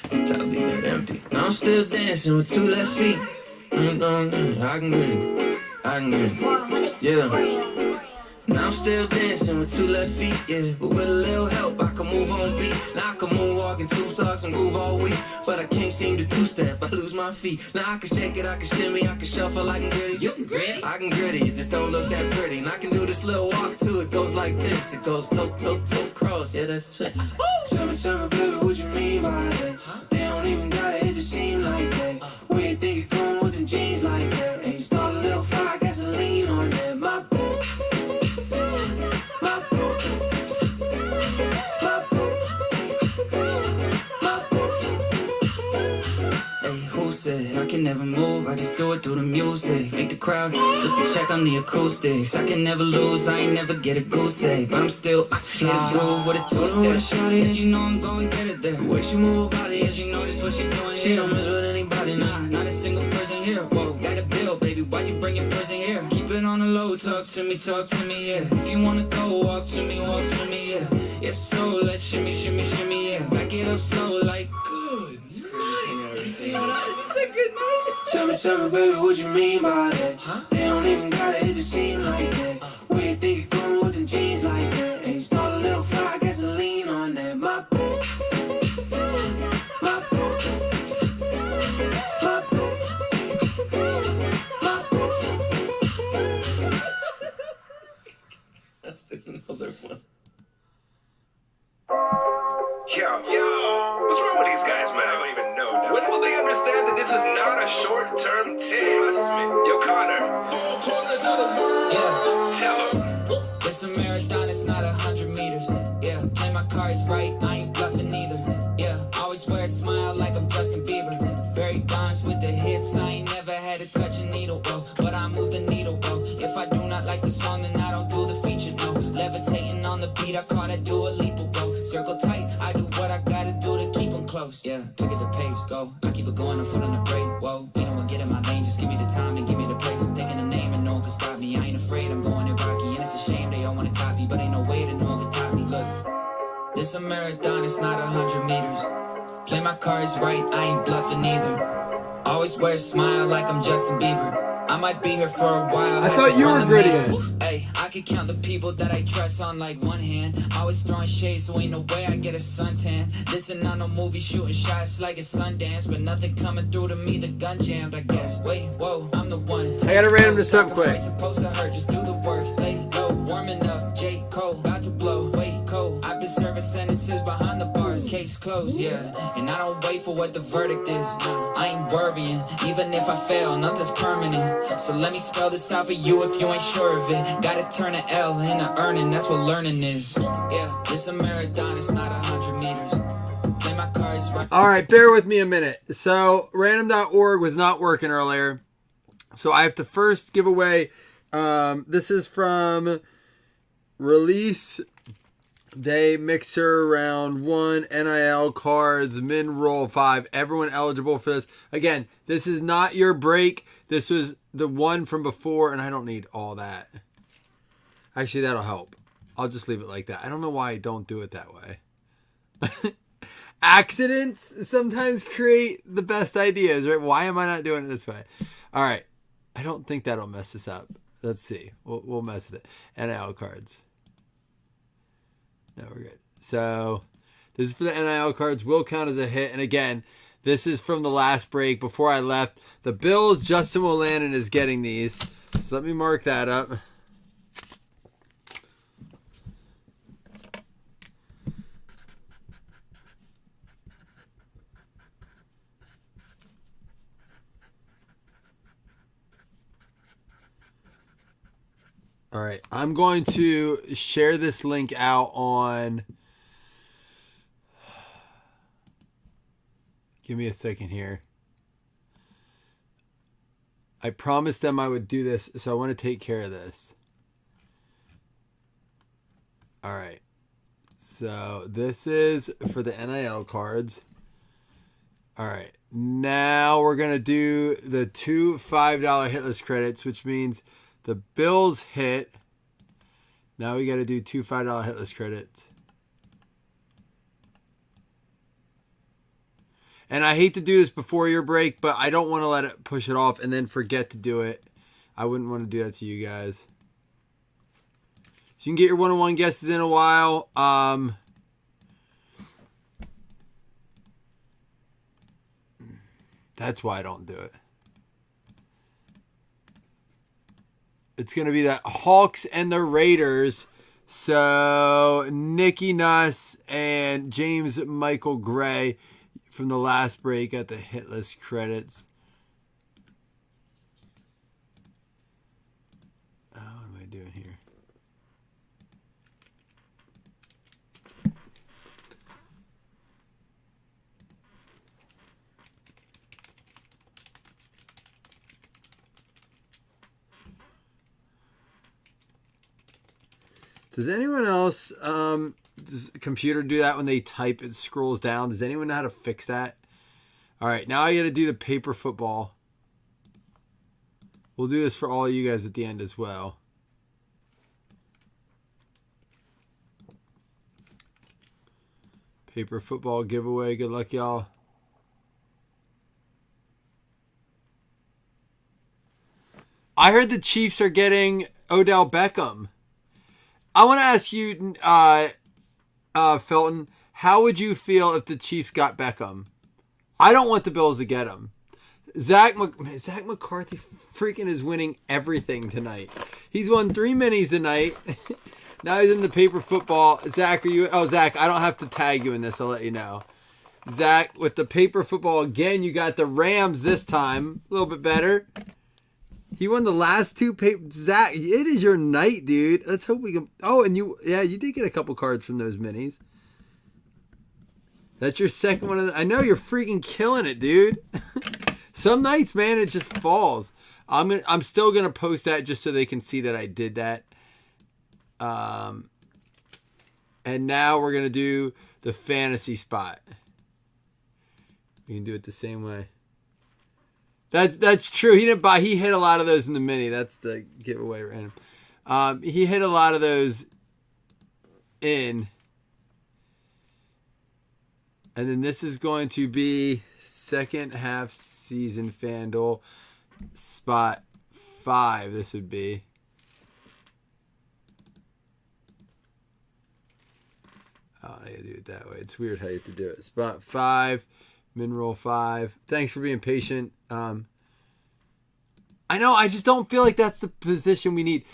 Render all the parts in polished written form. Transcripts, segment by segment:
Try to leave it empty. Now I'm still dancing with 2 left feet. I can get it. I can get it. Yeah. Now I'm still dancing with 2 left feet, yeah. But with a little help, I can move on beat. Now I can moonwalk in 2 socks and groove all week. But I can't seem to 2-step, I lose my feet. Now I can shake it, I can shimmy, I can shuffle, I can grit it. You can grit it? I can grit it, you just don't look that pretty. And I can do this little walk too, it goes like this. It goes toe, toe, toe, cross, yeah, that's it. Tell me, baby, what you mean by that? They don't even got it, it just seem like that. Where you think you're going with the jeans like that? Hey, start a little fire, gasoline on that. My boo. I can never move, I just do it through the music. Make the crowd just to check on the acoustics. I can never lose, I ain't never get a goose egg. But I'm still in the groove with a 2-step. And she know I'm gon' get it there. The way she move her body, and she know this what she doing. She don't mess with anybody, nah, not a single person here. Whoa, got a bill, baby, why you bring your person here? Keep it on the low, talk to me, yeah. If you wanna go, walk to me, yeah. If so, let's shimmy, shimmy, shimmy, yeah. Back it up slow like good. Tell me, baby, what you mean by that? They don't even got it, it just seem like that. Where you think you're going with the jeans like that? Hey, start a little fire, gasoline on that. My boo, my boo, my boo, my boo. Let's do another one. Yo, what's wrong with these guys, man? I don't even know now. When will they understand that this is not a short-term thing? Trust me. Yo, Connor. 4 corners of the world. Yeah. Tell them. It's a marathon, it's not 100 meters. Yeah, play my cards right, I ain't bluffing either. Yeah, always wear a smile like I'm Justin Bieber. Barry Bonds with the hits, I ain't never had to touch a needle, bro. But I move the needle, bro. If I do not like the song, then I don't do the feature, no. Levitating on the beat, I call that Dua Lipa, bro. Circle tight, I do what I gotta do to keep them close. Yeah, pick at the pace, go. I keep it going, I'm foot on the brake, whoa. Ain't no one get in my lane, just give me the time and give me the place. Taking a name and no one can stop me. I ain't afraid, I'm going it rocky. And it's a shame they all wanna copy, but ain't no way that no one can top me. Look, this a marathon, it's not 100 meters. Play my cards right, I ain't bluffing either. Always wear a smile like I'm Justin Bieber. I might be here for a while. I thought you were gritty. Hey, I could count the people that I trust on like one hand. Always throwing shade, so ain't no way I get a suntan. Listen on no movie, shooting shots like it's Sundance, but nothing coming through to me. The gun jammed, I guess. Wait, whoa, I'm the one. I gotta random this up quick. Supposed to hurt, just do the work. Lay low, warming up. J. Cole, about to blow. Wait, Cole. I've been serving sentences behind the bars. Case closed, yeah. And I don't wait for what the verdict is. I ain't worrying, even if I fail, nothing's permanent. So let me spell this out for you if you ain't sure of it. Gotta turn an L into earning, that's what learning is. Yeah, it's a marathon, it's not 100 meters. Play my cards right. All right, bear with me a minute. So random.org was not working earlier. So I have to first give away, this is from Release Day Mixer Round 1, NIL cards, Min Roll 5. Everyone eligible for this. Again, this is not your break. This was the one from before, and I don't need all that. Actually, that'll help. I'll just leave it like that. I don't know why I don't do it that way. Accidents sometimes create the best ideas, right? Why am I not doing it this way? All right. I don't think that'll mess this up. Let's see. We'll mess with it. NIL cards. No, we're good. So this is for the NIL cards. Will count as a hit. And again, this is from the last break before I left. The Bills, Justin Willanen is getting these. So let me mark that up. All right, I'm going to share this link out on... Give me a second here. I promised them I would do this, so I want to take care of this. All right. So this is for the NIL cards. All right. Now we're going to do the 2 $5 hitless credits, which means the Bills hit. Now we got to do 2 $5 hitless credits. And I hate to do this before your break, but I don't want to let it push it off and then forget to do it. I wouldn't want to do that to you guys. So you can get your one-on-one guesses in a while. That's why I don't do it. It's going to be the Hawks and the Raiders. So Nicky Nuss and James Michael Gray from the last break got the hit list credits. Oh, what am I doing here? Does anyone else, does the computer do that when they type, it scrolls down? Does anyone know how to fix that? All right, now I got to do the paper football. We'll do this for all you guys at the end as well. Paper football giveaway. Good luck, y'all. I heard the Chiefs are getting Odell Beckham. I want to ask you, Felton, how would you feel if the Chiefs got Beckham? I don't want the Bills to get him. Zach McCarthy freaking is winning everything tonight. He's won 3 minis tonight. Now he's in the paper football. Zach, are you? Oh, Zach, I don't have to tag you in this. I'll let you know. Zach, with the paper football again, you got the Rams this time. A little bit better. He won the last 2 papers. Zach, it is your night, dude. Let's hope we can. Oh, and you did get a couple cards from those minis. That's your second one. I know you're freaking killing it, dude. Some nights, man, it just falls. I'm still gonna post that just so they can see that I did that. And now we're gonna do the fantasy spot. We can do it the same way. That's true. He didn't buy. He hit a lot of those in the mini. That's the giveaway random. He hit a lot of those in. And then this is going to be second half season FanDuel spot 5. This would be. Oh, I gotta do it that way. It's weird how you have to do it. Spot 5. Min-roll 5. Thanks for being patient. I know, I just don't feel like that's the position we need.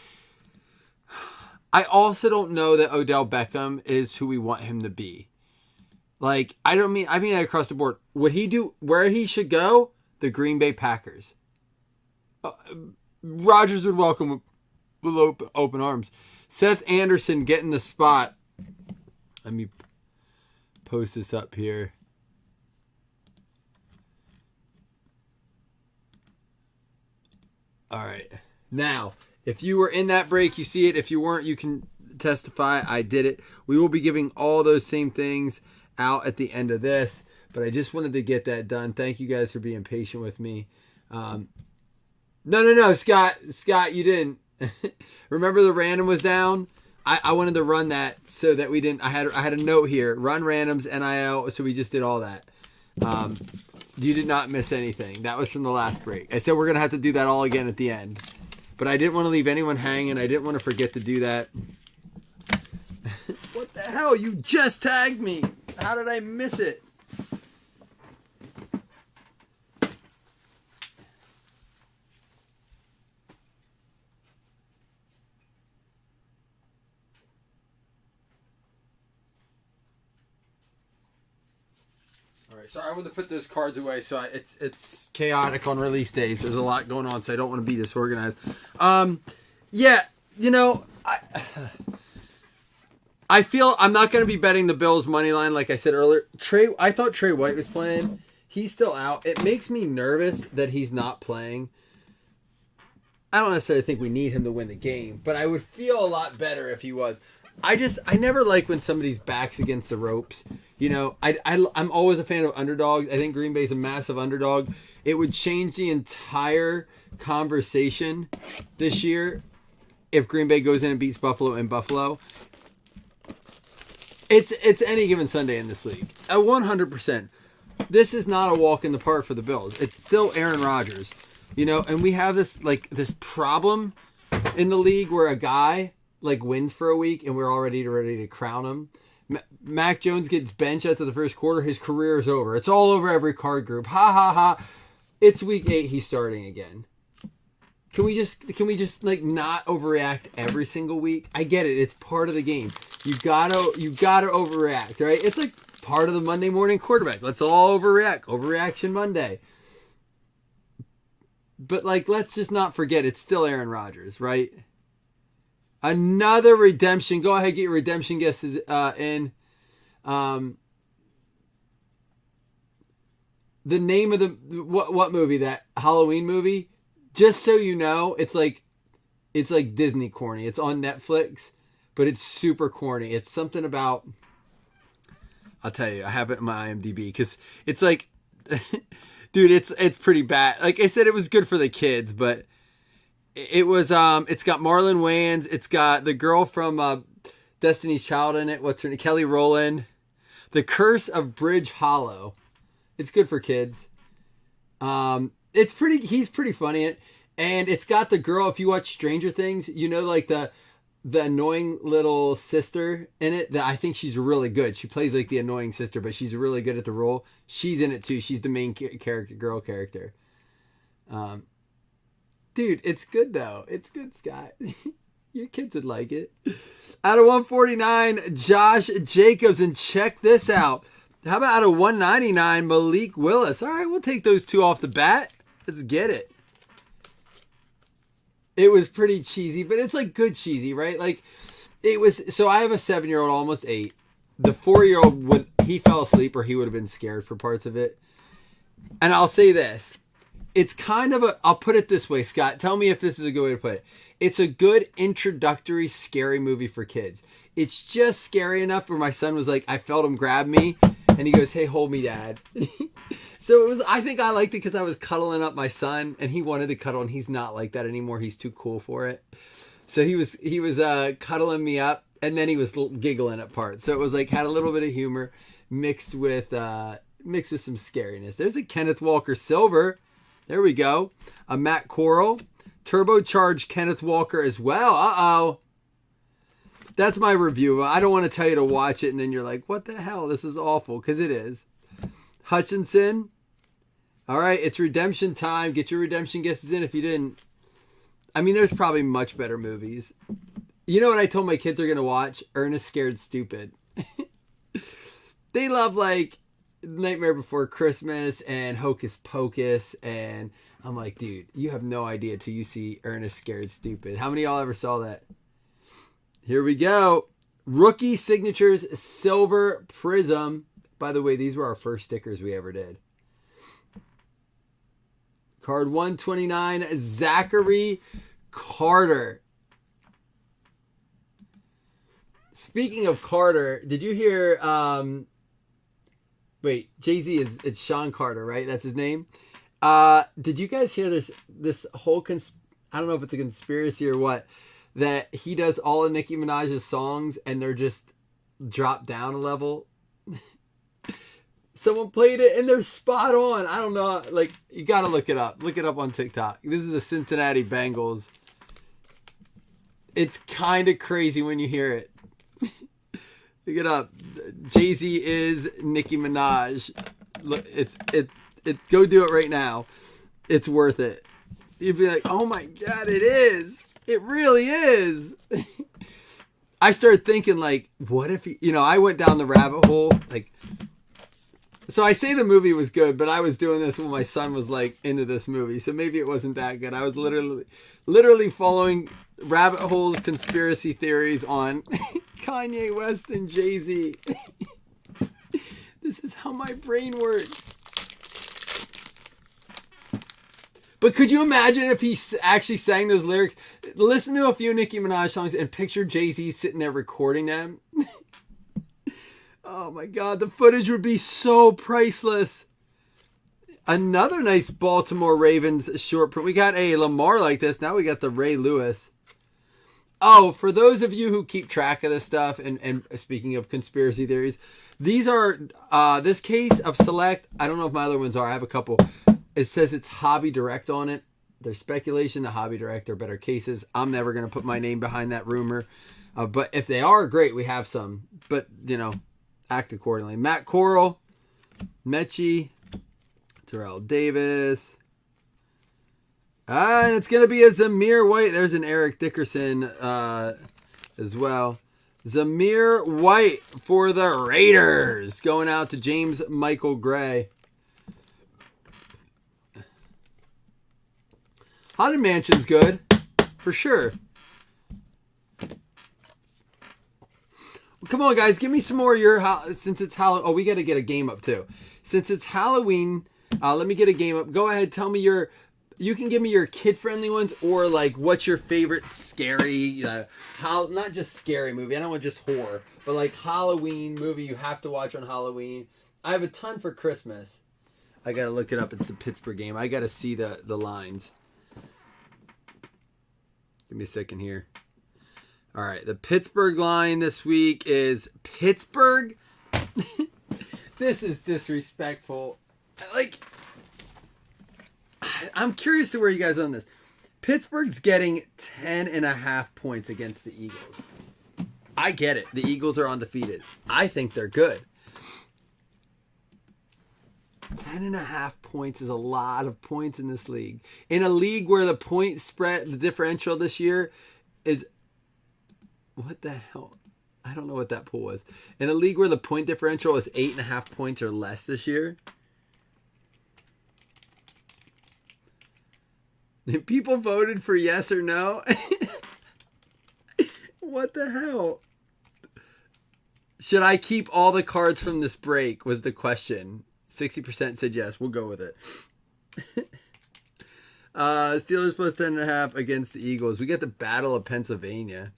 I also don't know that Odell Beckham is who we want him to be. Like, I mean that across the board. Would he do where he should go? The Green Bay Packers. Rodgers would welcome with open arms. Seth Anderson getting the spot. Let me post this up here. All right. Now, if you were in that break, you see it. If you weren't, you can testify. I did it. We will be giving all those same things out at the end of this, but I just wanted to get that done. Thank you guys for being patient with me. No, Scott, you didn't. Remember the random was down? I wanted to run that so that we didn't. I had a note here. Run randoms NIL. So we just did all that. You did not miss anything. That was from the last break. I said we're gonna have to do that all again at the end, but I didn't want to leave anyone hanging. I didn't want to forget to do that. What the hell? You just tagged me. How did I miss it? All right, sorry, I want to put those cards away. So it's chaotic on release days. There's a lot going on, so I don't want to be disorganized. Yeah, you know, I feel I'm not going to be betting the Bills money line like I said earlier. I thought Trey White was playing. He's still out. It makes me nervous that he's not playing. I don't necessarily think we need him to win the game, but I would feel a lot better if he was. I never like when somebody's back's against the ropes. You know, I'm always a fan of underdogs. I think Green Bay's a massive underdog. It would change the entire conversation this year if Green Bay goes in and beats Buffalo in Buffalo. It's any given Sunday in this league. 100%. this is not a walk in the park for the Bills. It's still Aaron Rodgers, and we have this problem in the league where a guy wins for a week and we're already ready to crown him. Mac Jones gets benched after the first quarter. His career is over. It's all over every card group. Ha ha ha. It's week 8. He's starting again. Can we just not overreact every single week? I get it. It's part of the game. You gotta overreact, right? It's like part of the Monday morning quarterback. Let's all overreact. Overreaction Monday. But let's just not forget it's still Aaron Rodgers, right? Another redemption. Go ahead, get your redemption guesses in. The name of the what movie? That Halloween movie. Just so you know, it's like Disney corny. It's on Netflix, but it's super corny. It's something about. I'll tell you. I have it in my IMDb because it's like, dude, it's pretty bad. Like I said, it was good for the kids, but it was it's got Marlon Wayans. It's got the girl from Destiny's Child in it. What's her name? Kelly Rowland. The Curse of Bridge Hollow. It's good for kids. He's pretty funny. And it's got the girl, if you watch Stranger Things, the annoying little sister in it, that I think she's really good. She plays the annoying sister, but she's really good at the role. She's in it too. She's the main girl character. Dude, it's good though. It's good, Scott. Your kids would like it. Out of 149, Josh Jacobs. And check this out. How about out of 199, Malik Willis? All right, we'll take those two off the bat. Let's get it. It was pretty cheesy, but it's good cheesy, right? It was. So I have a 7-year-old, almost 8. The 4-year-old, he fell asleep or he would have been scared for parts of it. And I'll say this. It's kind of I'll put it this way, Scott. Tell me if this is a good way to put it. It's a good introductory scary movie for kids. It's just scary enough where my son was I felt him grab me. And he goes, "Hey, hold me, Dad." So it was. I think I liked it because I was cuddling up my son, and he wanted to cuddle, and he's not like that anymore. He's too cool for it. So he was cuddling me up, and then he was giggling at parts. So it was had a little bit of humor mixed with some scariness. There's a Kenneth Walker Silver. There we go. A Matt Corral, turbocharged Kenneth Walker as well. Uh-oh. That's my review. I don't want to tell you to watch it and then you're like, what the hell? This is awful. Because it is. Hutchinson. All right, it's redemption time. Get your redemption guesses in if you didn't. I mean, there's probably much better movies. You know what I told my kids are going to watch? Ernest Scared Stupid. They love Nightmare Before Christmas and Hocus Pocus. And I'm like, dude, you have no idea till you see Ernest Scared Stupid. How many of y'all ever saw that? Here we go. Rookie Signatures Silver Prism. By the way, these were our first stickers we ever did. Card 129, Zachary Carter. Speaking of Carter, did you hear... wait, Jay-Z it's Sean Carter, right? That's his name. Did you guys hear this whole... I don't know if it's a conspiracy or what... that he does all of Nicki Minaj's songs and they're just dropped down a level. Someone played it and they're spot on. I don't know. You got to look it up. Look it up on TikTok. This is the Cincinnati Bengals. It's kind of crazy when you hear it. Look it up. Jay-Z is Nicki Minaj. Look, go do it right now. It's worth it. You'd be like, oh my God, it is. It really is. I started thinking what if I went down the rabbit hole. So I say the movie was good, but I was doing this when my son was into this movie. So maybe it wasn't that good. I was literally following rabbit hole conspiracy theories on Kanye West and Jay-Z. This is how my brain works. But could you imagine if he actually sang those lyrics? Listen to a few Nicki Minaj songs and picture Jay-Z sitting there recording them. Oh my God, the footage would be so priceless. Another nice Baltimore Ravens short print. We got a Lamar like this. Now we got the Ray Lewis. Oh, for those of you who keep track of this stuff, and speaking of conspiracy theories, these are this case of Select. I don't know if my other ones are. I have a couple. It says it's Hobby Direct on it. There's speculation that Hobby Direct are better cases. I'm never going to put my name behind that rumor. But if they are, great. We have some. But, act accordingly. Matt Corral, Mechie, Terrell Davis. And it's going to be a Zamir White. There's an Eric Dickerson as well. Zamir White for the Raiders. Going out to James Michael Gray. Haunted Mansion's good, for sure. Come on, guys, give me some more of your, since it's Halloween. Oh, we got to get a game up, too. Since it's Halloween, let me get a game up. Go ahead, tell me you can give me your kid-friendly ones, or, like, what's your favorite scary, not just scary movie, I don't want just horror, but, like, Halloween movie you have to watch on Halloween. I have a ton for Christmas. I got to look it up. It's the Pittsburgh game. I got to see the lines. Give me a second here. All right, the Pittsburgh line this week is Pittsburgh. This is disrespectful. Like, I'm curious to where you guys are on this. Pittsburgh's getting 10.5 points against the Eagles. I get it. The Eagles are undefeated. I think they're good. 10.5 points is a lot of points in this league. In a league where the point spread, the differential this year is, what the hell? I don't know what that pool was. In a league where the point differential is 8.5 points or less this year. People voted for yes or no. What the hell? Should I keep all the cards from this break was the question. 60% said yes. We'll go with it. Steelers plus 10.5 against the Eagles. We got the Battle of Pennsylvania.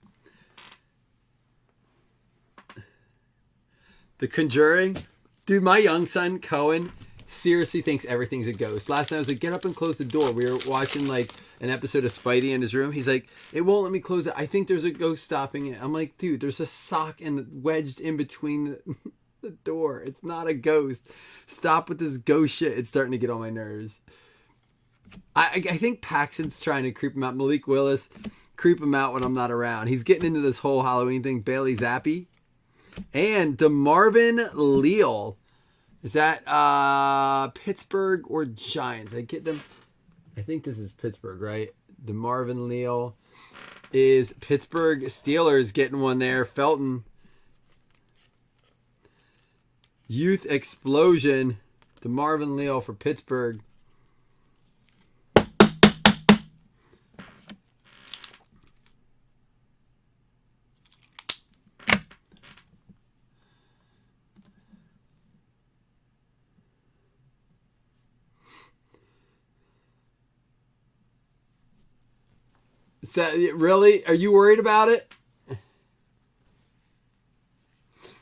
The Conjuring. Dude, my young son, Cohen, seriously thinks everything's a ghost. Last night I was like, get up and close the door. We were watching like an episode of Spidey in his room. He's like, it won't let me close it. I think there's a ghost stopping it. I'm like, dude, there's a sock wedged in between the door. It's not a ghost. Stop with this ghost shit. It's starting to get on my nerves. I think Paxton's trying to creep him out. Malik Willis, creep him out when I'm not around. He's getting into this whole Halloween thing. Bailey Zappi. And DeMarvin Leal. Is that Pittsburgh or Giants? I get them. I think this is Pittsburgh, right? DeMarvin Leal is Pittsburgh Steelers getting one there. Felton. Youth Explosion. DeMarvin Leal for Pittsburgh. So, really? Are you worried about it?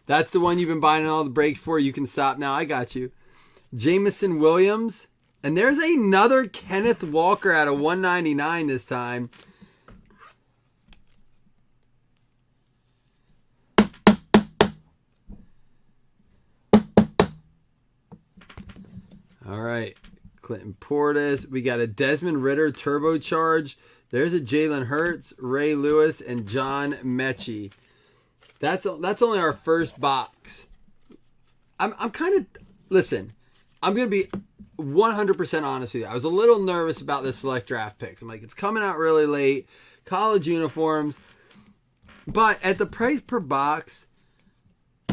That's the one you've been buying all the breaks for. You can stop now. I got you. Jameson Williams. And there's another Kenneth Walker out of 199 this time. All right. Clinton Portis. We got a Desmond Ritter turbocharged. There's a Jalen Hurts, Ray Lewis, and John Mechie. That's only our first box. I'm kind of... Listen, I'm going to be 100% honest with you. I was a little nervous about this select draft picks. I'm like, it's coming out really late. College uniforms. But at the price per box,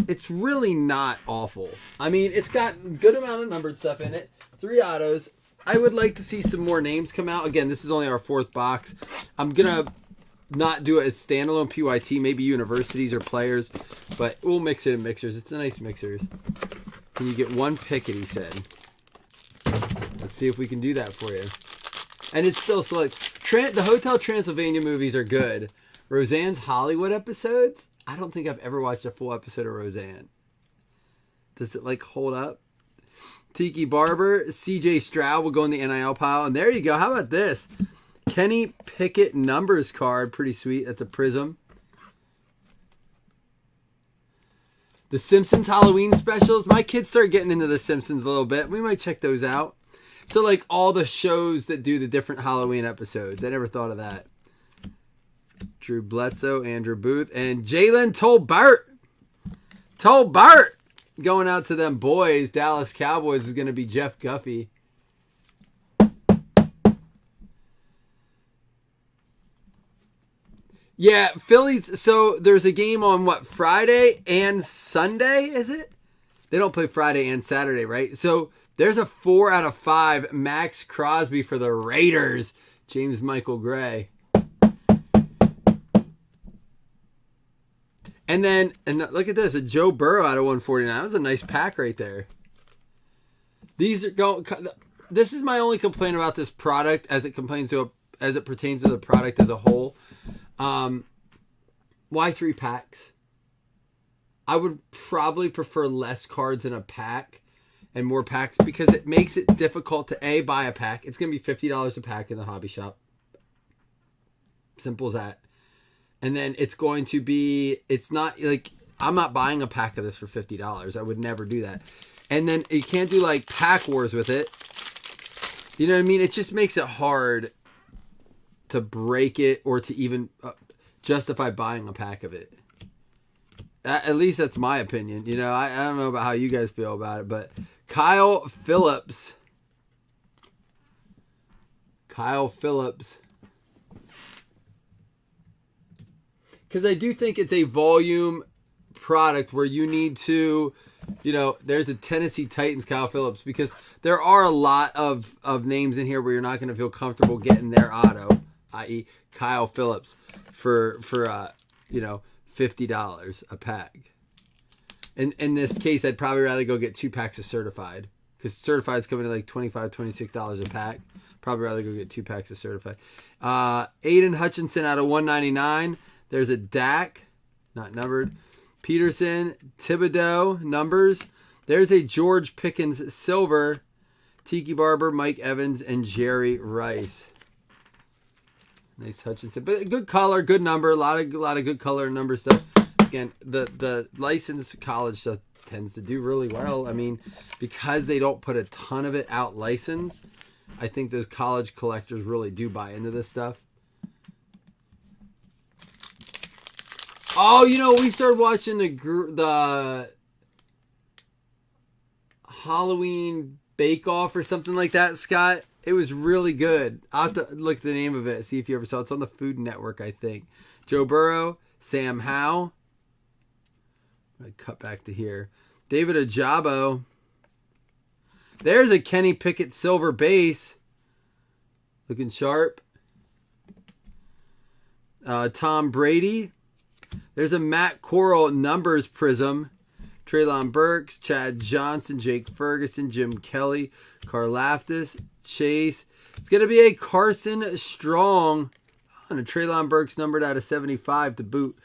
it's really not awful. I mean, it's got a good amount of numbered stuff in it. 3 autos. I would like to see some more names come out. Again, this is only our 4th box. I'm going to not do it as standalone PYT, maybe universities or players, but we'll mix it in mixers. It's a nice mixer. Can you get one picket, he said. Let's see if we can do that for you. And it's still select. The Hotel Transylvania movies are good. Roseanne's Hollywood episodes? I don't think I've ever watched a full episode of Roseanne. Does it like hold up? Tiki Barber, CJ Stroud will go in the NIL pile. And there you go. How about this? Kenny Pickett numbers card. Pretty sweet. That's a Prism. The Simpsons Halloween specials. My kids started getting into the Simpsons a little bit. We might check those out. So like all the shows that do the different Halloween episodes. I never thought of that. Drew Bledsoe, Andrew Booth, and Jalen Tolbert. Tolbert! Going out to them boys. Dallas Cowboys is going to be Jeff Guffey. Yeah, Phillies. So there's a game on what, Friday and Sunday, is it? They don't play Friday and Saturday, right? So there's a 4 out of 5 Max Crosby for the Raiders. James Michael Gray. And then, and look at this, a Joe Burrow out of 149. That was a nice pack right there. These are going. This is my only complaint about this product as it pertains to the product as a whole. Why 3 packs? I would probably prefer less cards in a pack and more packs because it makes it difficult to buy a pack. It's going to be $50 a pack in the hobby shop. Simple as that. And then it's going to be, it's not like, I'm not buying a pack of this for $50. I would never do that. And then you can't do like pack wars with it. You know what I mean? It just makes it hard to break it or to even justify buying a pack of it. At least that's my opinion. You know, I don't know about how you guys feel about it, but Kyle Phillips. Because I do think it's a volume product where you need to, you know, there's the Tennessee Titans, Kyle Phillips, because there are a lot of names in here where you're not going to feel comfortable getting their auto, i.e. Kyle Phillips, for $50 a pack. In this case, I'd probably rather go get 2 packs of certified, because certified is coming to like $25, $26 a pack. Probably rather go get 2 packs of certified. Aiden Hutchinson out of 199. There's a Dak, not numbered. Peterson, Thibodeau, numbers. There's a George Pickens, silver. Tiki Barber, Mike Evans, and Jerry Rice. Nice Hutchinson, but good color, good number. A lot of good color and number stuff. Again, the licensed college stuff tends to do really well. I mean, because they don't put a ton of it out licensed, I think those college collectors really do buy into this stuff. Oh, you know, we started watching the Halloween Bake Off or something like that, Scott. It was really good. I'll have to look at the name of it, see if you ever saw it. It's on the Food Network, I think. Joe Burrow, Sam Howell. I cut back to here. David Ajabo. There's a Kenny Pickett silver base. Looking sharp. Tom Brady. There's a Matt Corral numbers prism. Treylon Burks, Chad Johnson, Jake Ferguson, Jim Kelly, Karlaftis, Chase. It's going to be a Carson Strong and a Treylon Burks numbered out of 75 to boot.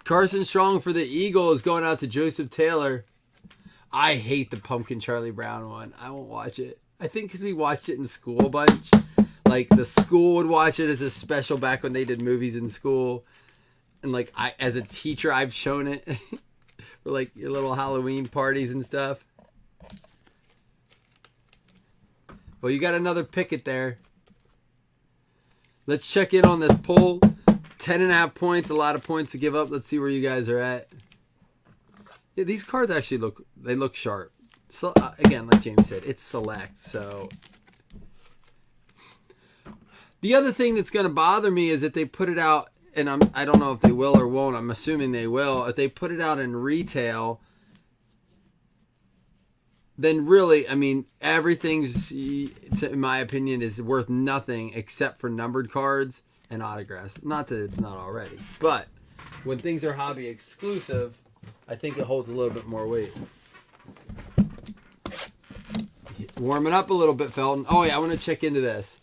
Carson Strong for the Eagles going out to Joseph Taylor. I hate the Pumpkin Charlie Brown one. I won't watch it. I think because we watched it in school a bunch. Like the school would watch it as a special back when they did movies in school. And like as a teacher, I've shown it for like your little Halloween parties and stuff. Well, you got another Pickett there. Let's check in on this poll. 10.5 points, a lot of points to give up. Let's see where you guys are at. Yeah, these cards actually look sharp. So again, like Jamie said, it's select. So the other thing that's going to bother me is that they put it out. And I don't know if they will or won't. I'm assuming they will. If they put it out in retail, then really, I mean, everything's, in my opinion, is worth nothing except for numbered cards and autographs. Not that it's not already. But when things are hobby exclusive, I think it holds a little bit more weight. Warming up a little bit, Felton. Oh, yeah, I want to check into this.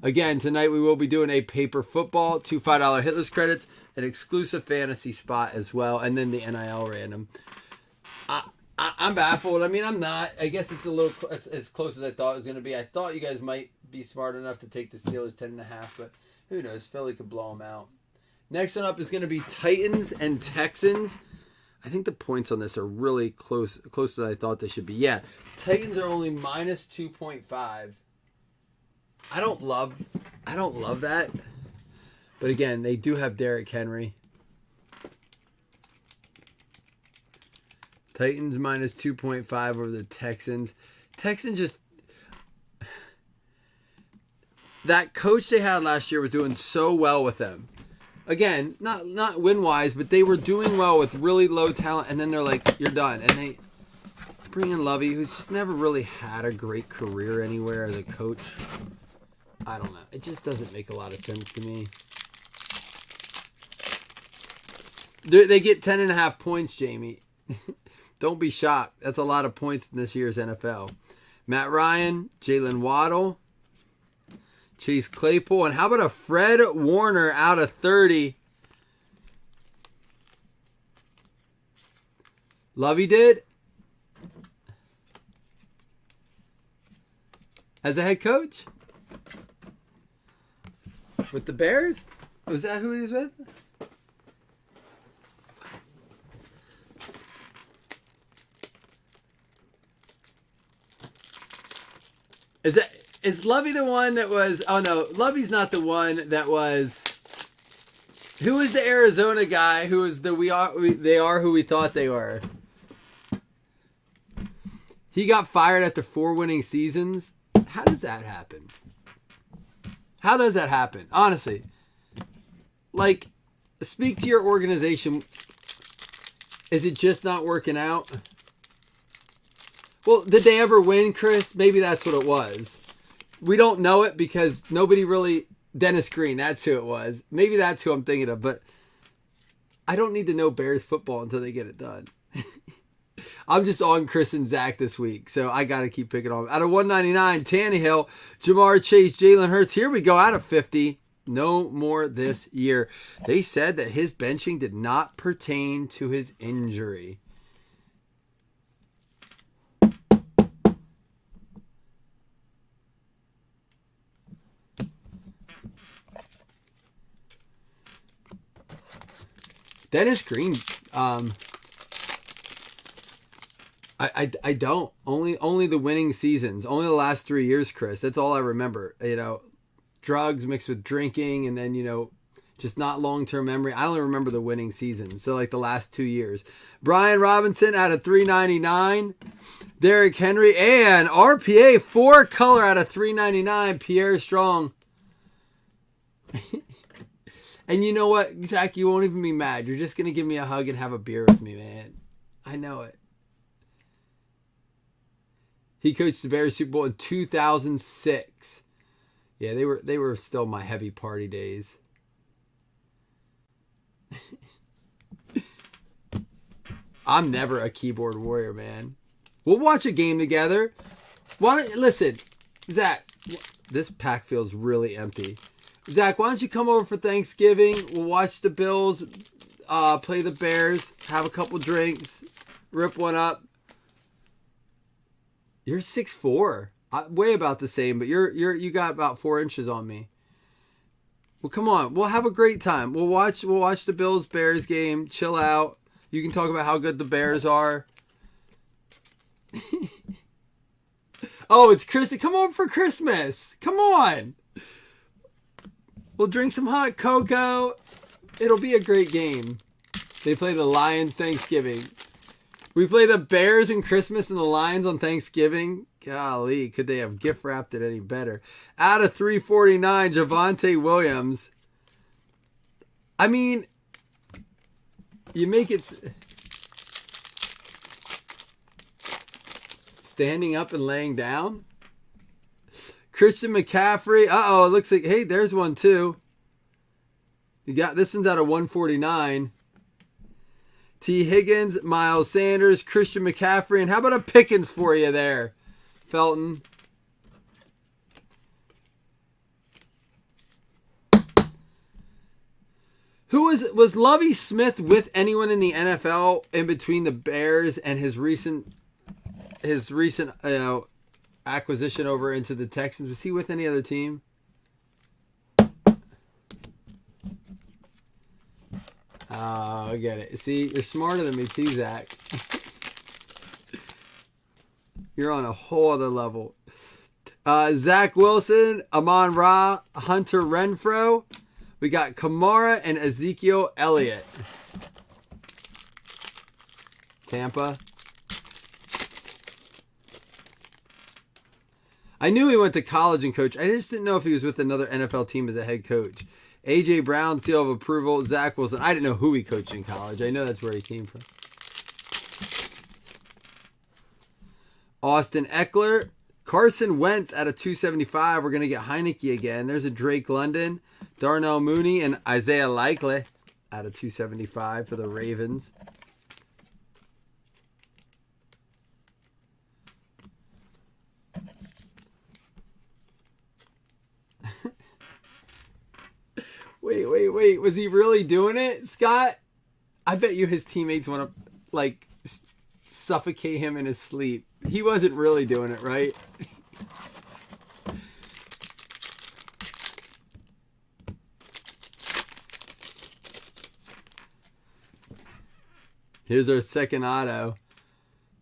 Again, tonight we will be doing a paper football, 2 $5 hitless credits, an exclusive fantasy spot as well, and then the NIL random. I'm baffled. I mean, I'm not. I guess it's a little it's as close as I thought it was going to be. I thought you guys might be smart enough to take the Steelers 10.5, but who knows? Philly could blow them out. Next one up is going to be Titans and Texans. I think the points on this are really closer than I thought they should be. Yeah, Titans are only minus 2.5. I don't love that. But again, they do have Derrick Henry. Titans minus 2.5 over the Texans. Texans just... That coach they had last year was doing so well with them. Again, not win-wise, but they were doing well with really low talent, and then they're like, you're done. And they bring in Lovey, who's just never really had a great career anywhere as a coach. I don't know. It just doesn't make a lot of sense to me. They get 10.5 points, Jamie. Don't be shocked. That's a lot of points in this year's NFL. Matt Ryan, Jalen Waddle, Chase Claypool, and how about a Fred Warner out of 30? Lovey did? As a head coach? With the Bears? Was that who he was with? Is Lovey the one that was... Oh, no. Lovey's not the one that was... Who was the Arizona guy who was the they are who we thought they were? He got fired after 4 winning seasons. How does that happen? How does that happen? Honestly. Like, speak to your organization. Is it just not working out? Well, did they ever win, Chris? Maybe that's what it was. We don't know it because nobody really... Dennis Green, that's who it was. Maybe that's who I'm thinking of, but I don't need to know Bears football until they get it done. I'm just on Chris and Zach this week, so I got to keep picking on. Out of 199, Tannehill, Jamar Chase, Jalen Hurts. Here we go, out of 50. No more this year. They said that his benching did not pertain to his injury. Dennis Green, I don't. Only the winning seasons. Only the last 3 years, Chris. That's all I remember. You know, drugs mixed with drinking, and then, you know, just not long-term memory. I only remember the winning seasons. So, like, the last 2 years. Brian Robinson out of 399. Derrick Henry and RPA 4-color out of 399. Pierre Strong. And you know what, Zach, you won't even be mad. You're just going to give me a hug and have a beer with me, man. I know it. He coached the Bears Super Bowl in 2006. Yeah, they were still my heavy party days. I'm never a keyboard warrior, man. We'll watch a game together. Listen, Zach, this pack feels really empty. Zach, why don't you come over for Thanksgiving? We'll watch the Bills, play the Bears, have a couple drinks, rip one up. You're 6'4", way about the same, but you got about 4 inches on me. Well, come on, we'll have a great time. We'll watch the Bills Bears game. Chill out. You can talk about how good the Bears are. Oh, it's Chris. Come over for Christmas. Come on. We'll drink some hot cocoa. It'll be a great game. They play the Lions Thanksgiving. We play the Bears in Christmas and the Lions on Thanksgiving. Golly, could they have gift wrapped it any better? Out of 349, Javonte Williams. I mean, you make it... Standing up and laying down? Christian McCaffrey. Uh-oh, it looks like, hey, there's one too. You got, this one's out of 149. T. Higgins, Miles Sanders, Christian McCaffrey, and how about a Pickens for you there, Felton? Who was Lovie Smith with anyone in the NFL in between the Bears and his recent acquisition over into the Texans. Was he with any other team? Oh, I get it. See, you're smarter than me too, Zach. You're on a whole other level. Zach Wilson, Amon-Ra, Hunter Renfrow. We got Kamara and Ezekiel Elliott. Tampa. I knew he went to college and coach. I just didn't know if he was with another NFL team as a head coach. A.J. Brown, seal of approval. Zach Wilson. I didn't know who he coached in college. I know that's where he came from. Austin Eckler. Carson Wentz at a 275. We're going to get Heineke again. There's a Drake London. Darnell Mooney and Isaiah Likely at a 275 for the Ravens. Wait. Was he really doing it, Scott? I bet you his teammates want to, like, suffocate him in his sleep. He wasn't really doing it, right? Here's our second auto.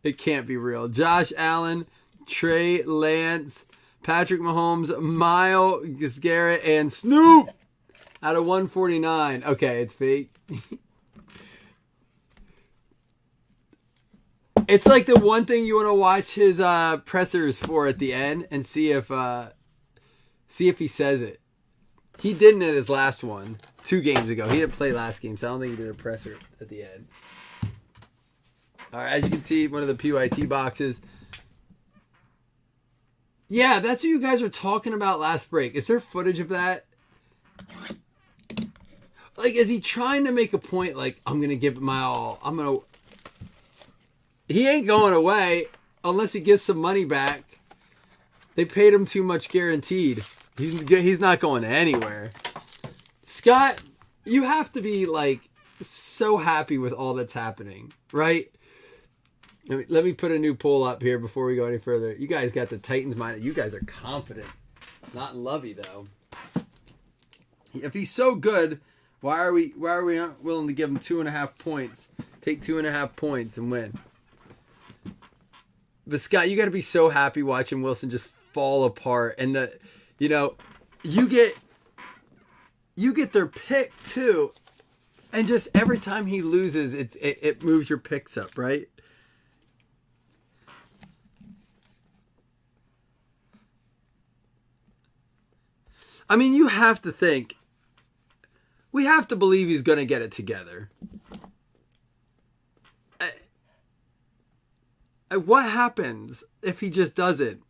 It can't be real. Josh Allen, Trey Lance, Patrick Mahomes, Myles Garrett, and Snoop out of 149. Okay, it's fake. It's like the one thing you want to watch his pressers for at the end and see if he says it. He didn't at his last one 2 games ago. He didn't play last game, so I don't think he did a presser at the end. All right, as you can see, one of the PYT boxes. Yeah, that's what you guys were talking about last break. Is there footage of that? Like, is he trying to make a point like, I'm going to give it my all? He ain't going away unless he gets some money back. They paid him too much guaranteed. He's not going anywhere. Scott, you have to be like so happy with all that's happening, right? Let me put a new poll up here before we go any further. You guys got the Titans mind. You guys are confident. Not in Lovey though. If he's so good, why are we not willing to give him 2.5 points? Take 2.5 points and win. But Scott, you got to be so happy watching Wilson just fall apart, and you get their pick too, and just every time he loses, it moves your picks up, right? I mean, you have to think. We have to believe he's going to get it together. What happens if he just doesn't?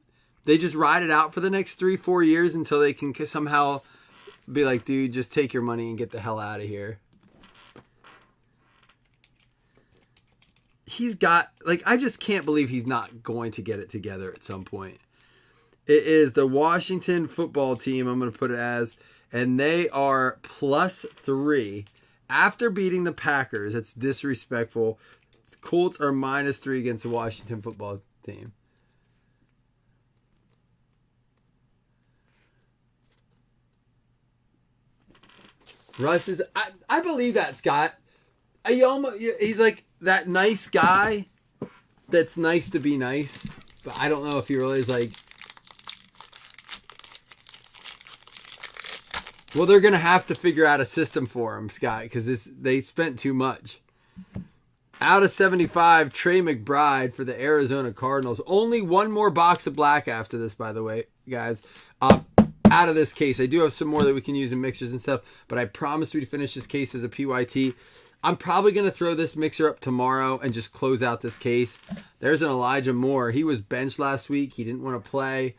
They just ride it out for the next 3-4 years until they can somehow be like, dude, just take your money and get the hell out of here. He's got, like, I just can't believe he's not going to get it together at some point. It is the Washington football team, I'm going to put it as, and they are +3 after beating the Packers. It's disrespectful. Colts are -3 against the Washington football team. Russ is, I believe that, Scott. He's like that nice guy that's nice to be nice, but I don't know if he really is like. Well, they're going to have to figure out a system for him, Scott, because they spent too much. Out of 75, Trey McBride for the Arizona Cardinals. Only one more box of black after this, by the way, guys. Out of this case, I do have some more that we can use in mixers and stuff, but I promised we'd finish this case as a PYT. I'm probably going to throw this mixer up tomorrow and just close out this case. There's an Elijah Moore. He was benched last week. He didn't want to play.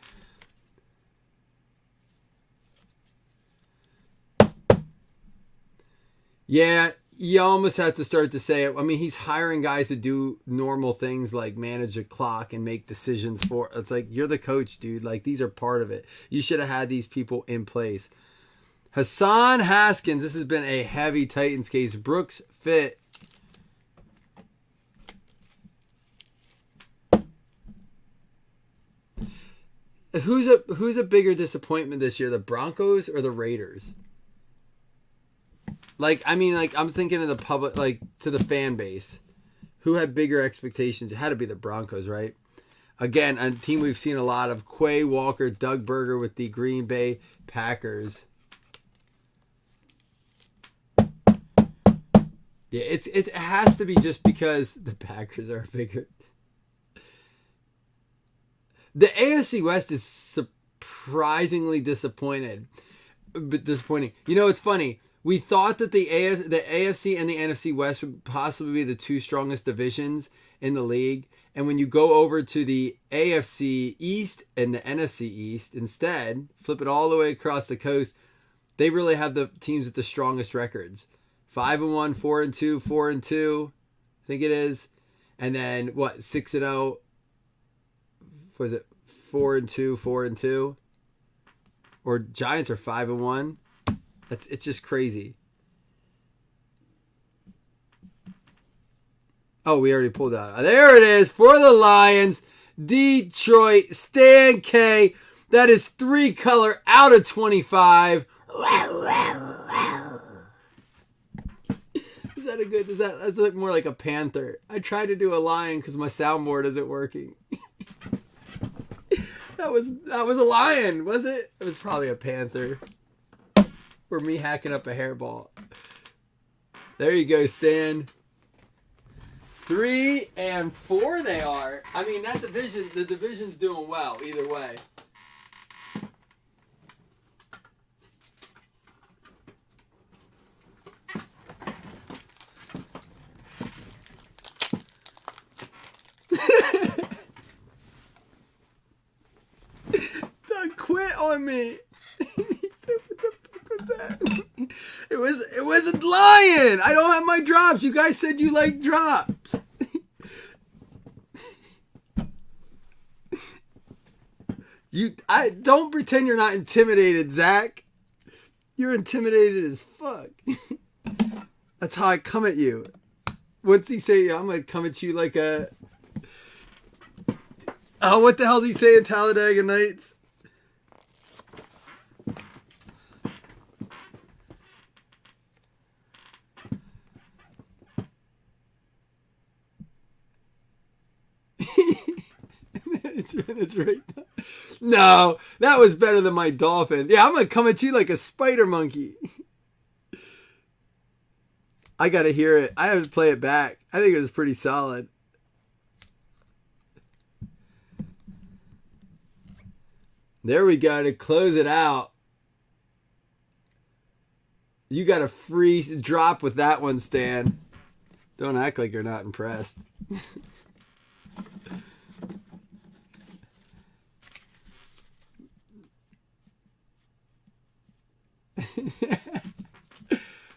Yeah, you almost have to start to say it. I mean, he's hiring guys to do normal things like manage a clock and make decisions for. It's like, you're the coach, dude. Like, these are part of it. You should have had these people in place. Hassan Haskins. This has been a heavy Titans case. Brooks Fit. who's a bigger disappointment this year, the Broncos or the Raiders? Like, I mean, like, I'm thinking of the public, like, to the fan base. Who had bigger expectations? It had to be the Broncos, right? Again, a team we've seen a lot of. Quay Walker, Doug Berger with the Green Bay Packers. Yeah, it has to be just because the Packers are bigger. The AFC West is surprisingly disappointing. You know, it's funny. We thought that the AFC and the NFC West would possibly be the two strongest divisions in the league. And when you go over to the AFC East and the NFC East instead, flip it all the way across the coast, they really have the teams with the strongest records. 5-1, 4-2, 4-2, I think it is. And then, 6-0? Was it 4-2, 4-2? Or Giants are 5-1? It's just crazy. Oh, we already pulled out. There it is for the Lions. Detroit, Stan K. That is 3 color out of 25. Is that a good? That's like more like a panther. I tried to do a lion because my soundboard isn't working. That was a lion, was it? It was probably a panther. Or me hacking up a hairball. There you go, Stan. 3 and 4 they are. I mean, the division's doing well either way. Don't quit on me. It was a lion. I don't have my drops. You guys said you like drops. I don't pretend you're not intimidated, Zach. You're intimidated as fuck. That's how I come at you. What's he say? I'm gonna come at you like a. Oh, what the hell does he say in Talladega Nights? It's right now. No, that was better than my dolphin. Yeah, I'm gonna come at you like a spider monkey. I gotta hear it. I have to play it back. I think it was pretty solid. There we go to close it out. You got a free drop with that one, Stan. Don't act like you're not impressed.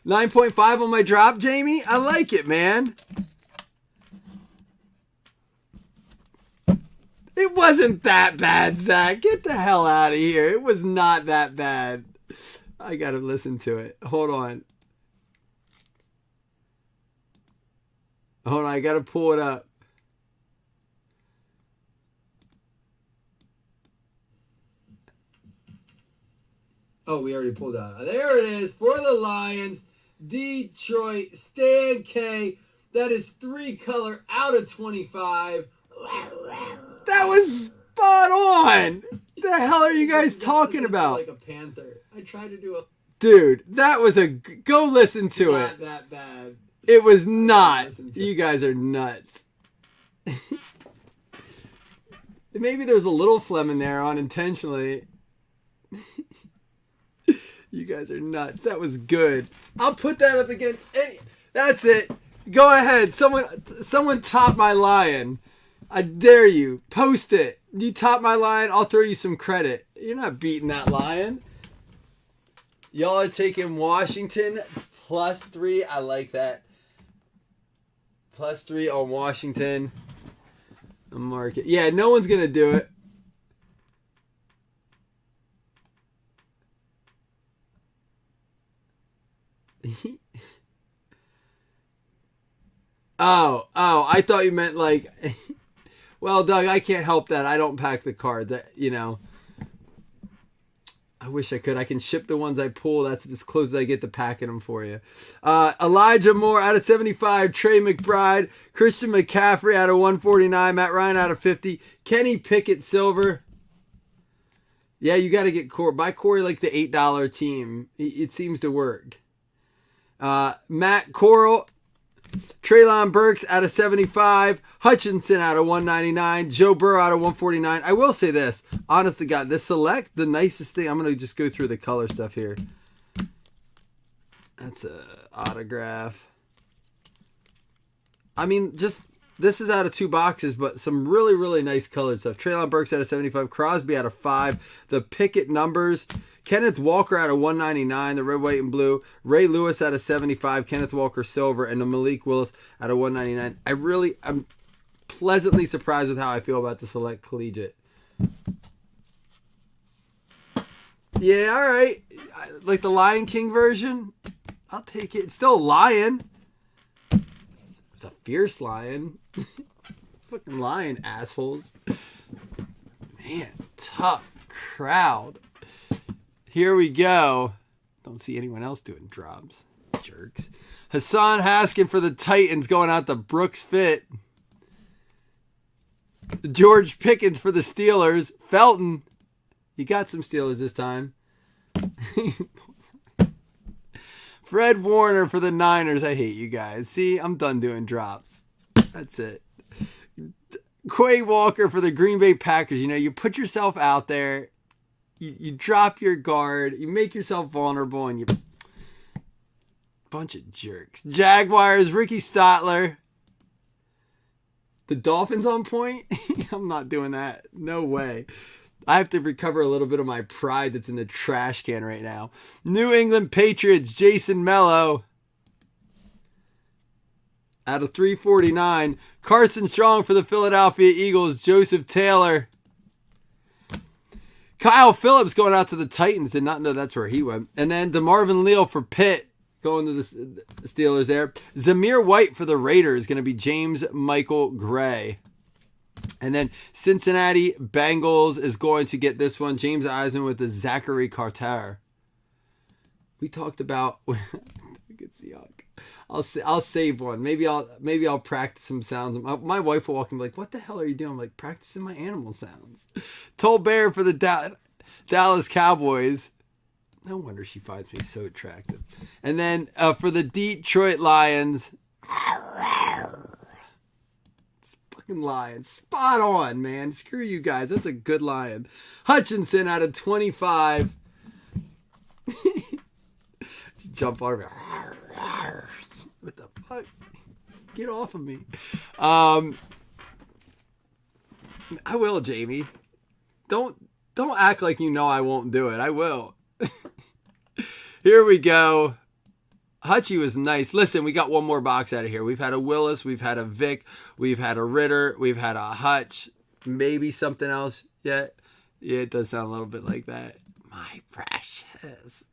9.5 on my drop, Jamie. I like it, man. It wasn't that bad, Zach. Get the hell out of here. It was not that bad. I gotta listen to it. Hold on. I gotta pull it up. Oh, we already pulled out. There it is for the Lions. Detroit, Stan K. That is 3 color out of 25. That was spot on. The hell are you guys talking about? Like a panther. I tried to do a. Dude, that was a. Go listen to it. Not that bad. It was not. You guys are nuts. Maybe there's a little phlegm in there unintentionally. You guys are nuts. That was good. I'll put that up against any. That's it. Go ahead. Someone top my lion. I dare you. Post it. You top my lion, I'll throw you some credit. You're not beating that lion. Y'all are taking Washington +3. I like that. +3 on Washington. Mark it. Yeah, no one's going to do it. Oh, I thought you meant like, well, Doug, I can't help that. I don't pack the card. That, you know, I wish I could. I can ship the ones I pull. That's as close as I get to packing them for you. Elijah Moore out of 75. Trey McBride. Christian McCaffrey out of 149. Matt Ryan out of 50. Kenny Pickett silver. Yeah, you got to get Corey. Buy Corey like the $8 team. It seems to work. Matt Corral. Treylon Burks out of 75. Hutchinson out of 199. Joe Burrow out of 149. I will say this. Honest to God, this select, the nicest thing. I'm going to just go through the color stuff here. That's a autograph. I mean, just this is out of 2 boxes, but some really, really nice colored stuff. Treylon Burks out of 75. Crosby out of 5. The Pickett numbers. Kenneth Walker out of 199, the red, white, and blue. Ray Lewis out of 75, Kenneth Walker silver, and the Malik Willis out of 199. I'm pleasantly surprised with how I feel about the select collegiate. Yeah, all right. Like the Lion King version, I'll take it. It's still a lion. It's a fierce lion. Fucking lion, assholes. Man, tough crowd. Here we go. Don't see anyone else doing drops. Jerks. Hassan Haskin for the Titans going out to Brooks Fit. George Pickens for the Steelers. Felton. You got some Steelers this time. Fred Warner for the Niners. I hate you guys. See, I'm done doing drops. That's it. Quay Walker for the Green Bay Packers. You know, you put yourself out there. You drop your guard, you make yourself vulnerable, and you bunch of jerks. Jaguars, Ricky Stotler. The Dolphins on point? I'm not doing that. No way. I have to recover a little bit of my pride that's in the trash can right now. New England Patriots, Jason Mello. Out of 349. Carson Strong for the Philadelphia Eagles, Joseph Taylor. Kyle Phillips going out to the Titans. Did not know that's where he went. And then DeMarvin Leal for Pitt going to the Steelers there. Zamir White for the Raiders. Going to be James Michael Gray. And then Cincinnati Bengals is going to get this one. James Eisman with the Zachary Carter. We talked about... It's yuck. I'll save one. Maybe I'll practice some sounds. My wife will walk and be like, "What the hell are you doing?" I'm like, "Practicing my animal sounds." Tolbert for the Dallas Cowboys. No wonder she finds me so attractive. And then for the Detroit Lions, it's fucking Lions. Spot on, man. Screw you guys. That's a good lion. Hutchinson out of 25. Just jump on me. What the fuck? Get off of me. I will, Jamie. Don't act like you know I won't do it. I will. Here we go. Hutchie was nice. Listen, we got one more box out of here. We've had a Willis. We've had a Vic. We've had a Ritter. We've had a Hutch. Maybe something else yet. Yeah, it does sound a little bit like that. My precious.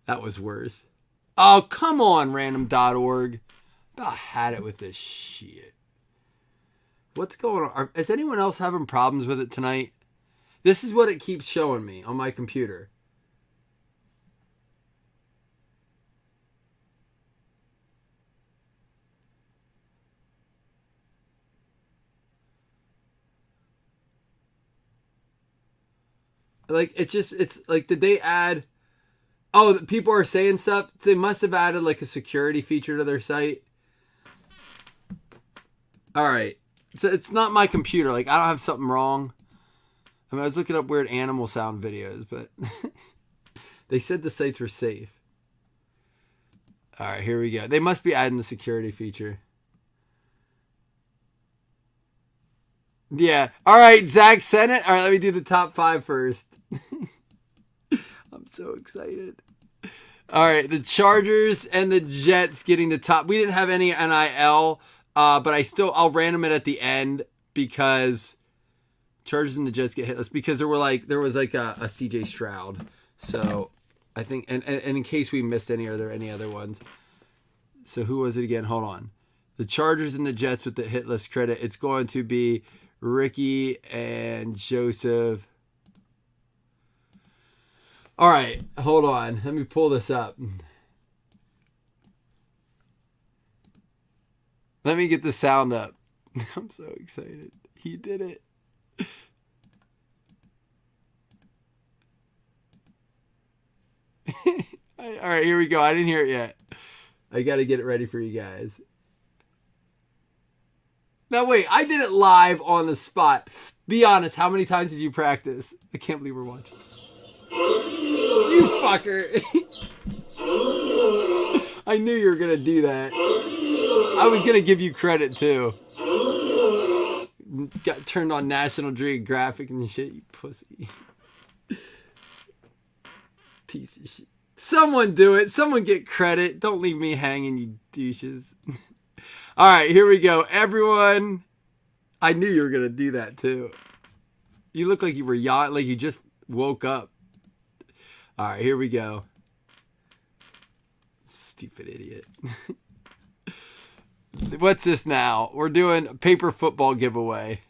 That was worse. Oh, come on, random.org. About had it with this shit. What's going on? Is anyone else having problems with it tonight? This is what it keeps showing me on my computer. Like, it's like, did they add... Oh, people are saying stuff. They must have added like a security feature to their site. All right. So it's not my computer. Like, I don't have something wrong. I mean, I was looking up weird animal sound videos, but they said the sites were safe. All right, here we go. They must be adding the security feature. Yeah. All right, Zach Sennett. All right, let me do the top 5 first. I'm so excited. All right, the Chargers and the Jets getting the top. We didn't have any NIL, but I'll random it at the end because Chargers and the Jets get hitless because there was like a CJ Stroud. So I think, and in case we missed any, are there any other ones? So who was it again? Hold on. The Chargers and the Jets with the hitless credit. It's going to be Ricky and Joseph. All right, hold on. Let me pull this up. Let me get the sound up. I'm so excited. He did it. All right, here we go. I didn't hear it yet. I got to get it ready for you guys. Now, wait. I did it live on the spot. Be honest. How many times did you practice? I can't believe we're watching. You fucker. I knew you were going to do that. I was going to give you credit, too. Got turned on National Geographic and shit, you pussy. Piece of shit. Someone do it. Someone get credit. Don't leave me hanging, you douches. All right, here we go. Everyone. I knew you were going to do that, too. You look like you were like you just woke up. All right, here we go. Stupid idiot. What's this now? We're doing a paper football giveaway.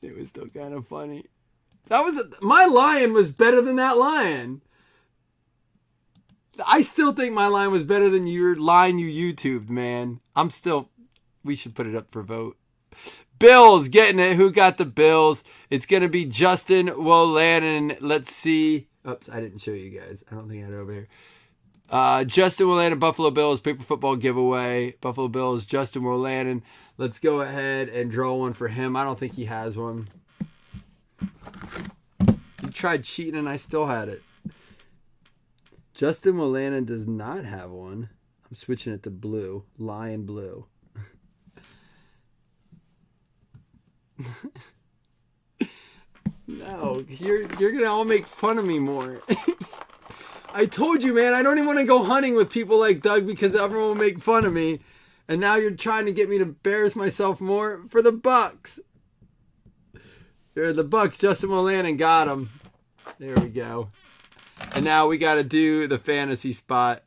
It was still kind of funny. My lion was better than that lion. I still think my lion was better than your line you YouTubed, man. We should put it up for vote. Bills getting it. Who got the Bills? It's going to be Justin Wolanin. Let's see. Oops, I didn't show you guys. I don't think I had it over here. Justin Wolanin, Buffalo Bills, paper football giveaway. Buffalo Bills, Justin Wolanin. Let's go ahead and draw one for him. I don't think he has one. He tried cheating and I still had it. Justin Wolanin does not have one. I'm switching it to blue. Lion blue. No, you're gonna all make fun of me more. I told you, man, I don't even want to go hunting with people like Doug because everyone will make fun of me. And now you're trying to get me to embarrass myself more for the Bucks. Here, the Bucks, Justin Wolanin got him. There we go. And now we got to do the fantasy spot.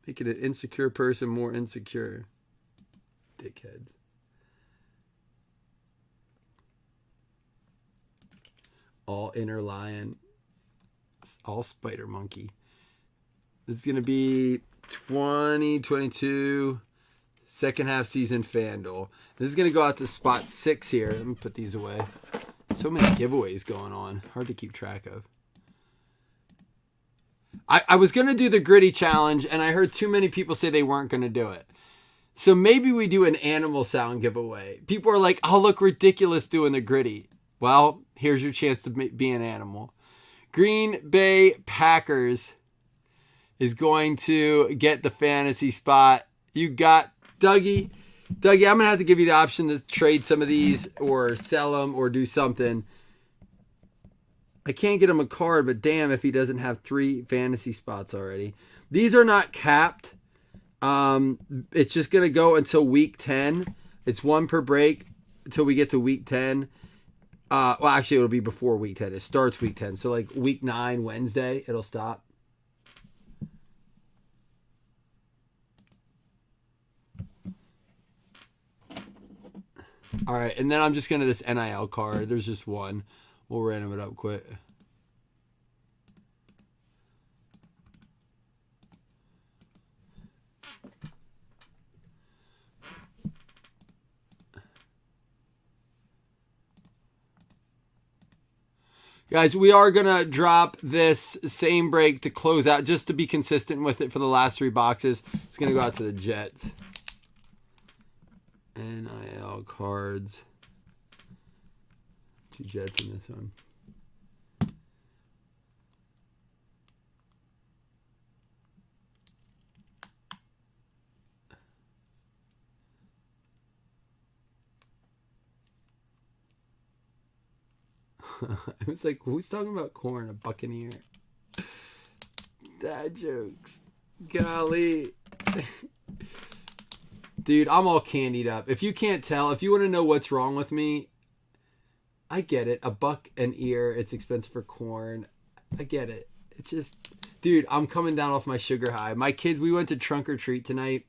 Making an insecure person more insecure. Dickheads. All inner lion. All spider monkey. This is going to be 2022 second half season FanDuel. This is going to go out to spot 6 here. Let me put these away. So many giveaways going on. Hard to keep track of. I was going to do the gritty challenge and I heard too many people say they weren't going to do it. So maybe we do an animal sound giveaway. People are like, I'll look ridiculous doing the gritty. Well, here's your chance to be an animal. Green Bay Packers is going to get the fantasy spot. You got Dougie. Dougie, I'm going to have to give you the option to trade some of these or sell them or do something. I can't get him a card, but damn if he doesn't have 3 fantasy spots already. These are not capped. It's just going to go until week 10. It's 1 per break until we get to week 10. Well, actually, it'll be before week 10. It starts week 10. So, like, week 9, Wednesday, it'll stop. All right, and then I'm just going to this NIL card. There's just one. We'll random it up quick. Guys, we are going to drop this same break to close out just to be consistent with it for the last 3 boxes. It's going to go out to the Jets. NIL cards. 2 Jets in this one. I was like, who's talking about corn? A Buccaneer. Dad jokes. Golly. Dude, I'm all candied up. If you can't tell, if you want to know what's wrong with me, I get it. $1 an ear. It's expensive for corn. I get it. It's just, dude, I'm coming down off my sugar high. My kids, we went to trunk or treat tonight,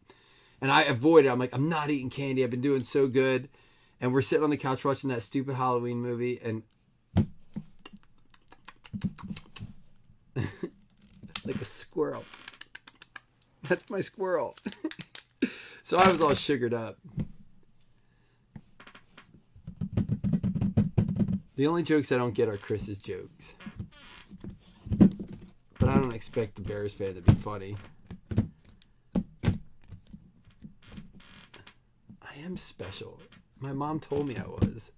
and I avoided it. I'm like, I'm not eating candy. I've been doing so good. And we're sitting on the couch watching that stupid Halloween movie, and like a squirrel. That's my squirrel. So I was all sugared up. The only jokes I don't get are Chris's jokes. But I don't expect the Bears fan to be funny. I am special. My mom told me I was.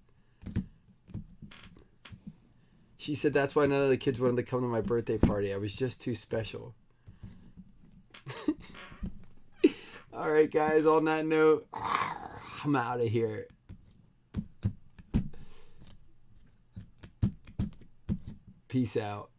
She said that's why none of the kids wanted to come to my birthday party. I was just too special. All right, guys, on that note, I'm out of here. Peace out.